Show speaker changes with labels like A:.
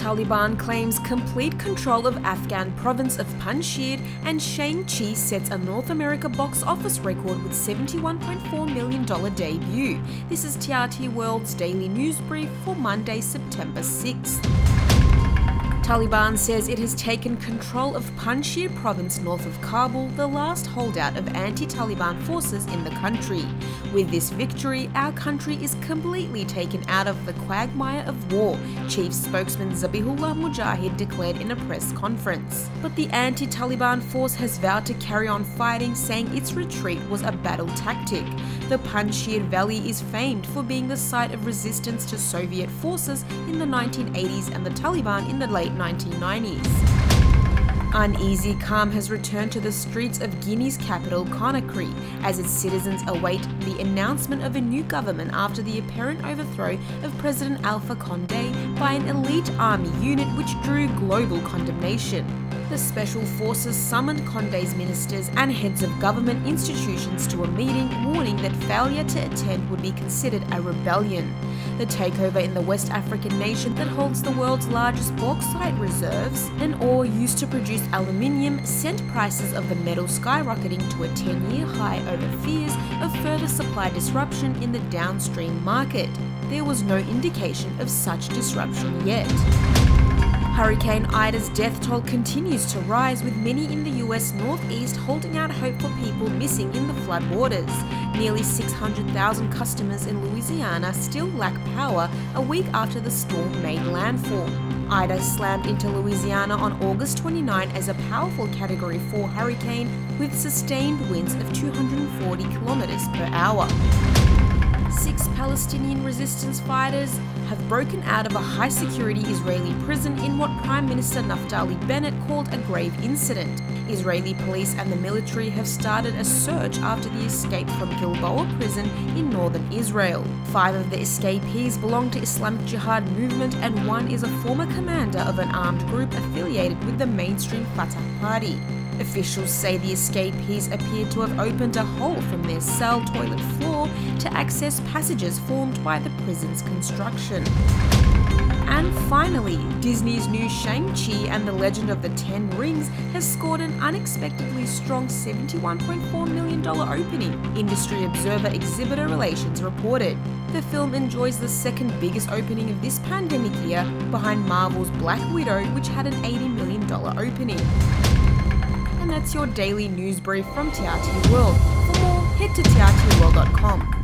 A: Taliban claims complete control of Afghan province of Panjshir, and Shang-Chi sets a North America box office record with $71.4 million debut. This is TRT World's daily news brief for Monday, September 6th. Taliban says it has taken control of Panjshir province north of Kabul, the last holdout of anti-Taliban forces in the country. With this victory, our country is completely taken out of the quagmire of war, Chief Spokesman Zabihullah Mujahid declared in a press conference. But the anti-Taliban force has vowed to carry on fighting, saying its retreat was a battle tactic. The Panjshir Valley is famed for being the site of resistance to Soviet forces in the 1980s and the Taliban in the late 1990s. Uneasy calm has returned to the streets of Guinea's capital, Conakry, as its citizens await the announcement of a new government after the apparent overthrow of President Alpha Condé by an elite army unit which drew global condemnation. The Special Forces summoned Condé's ministers and heads of government institutions to a meeting, warning that failure to attend would be considered a rebellion. The takeover in the West African nation that holds the world's largest bauxite reserves, an ore used to produce aluminium, sent prices of the metal skyrocketing to a 10-year high over fears of further supply disruption in the downstream market. There was no indication of such disruption yet. Hurricane Ida's death toll continues to rise, with many in the US Northeast holding out hope for people missing in the floodwaters. Nearly 600,000 customers in Louisiana still lack power a week after the storm made landfall. Ida slammed into Louisiana on August 29 as a powerful Category 4 hurricane with sustained winds of 240 kilometers per hour. 6 Palestinian resistance fighters have broken out of a high-security Israeli prison in what Prime Minister Naftali Bennett called a grave incident. Israeli police and the military have started a search after the escape from Gilboa prison in northern Israel. 5 of the escapees belong to Islamic Jihad movement, and 1 is a former commander of an armed group affiliated with the mainstream Fatah party. Officials say the escapees appeared to have opened a hole from their cell toilet floor to access passages formed by the prison's construction. And finally, Disney's new Shang-Chi and the Legend of the Ten Rings has scored an unexpectedly strong $71.4 million opening, Industry Observer Exhibitor Relations reported. The film enjoys the second biggest opening of this pandemic year, behind Marvel's Black Widow, which had an $80 million opening. And that's your daily news brief from TRT World. For more, head to trtworld.com.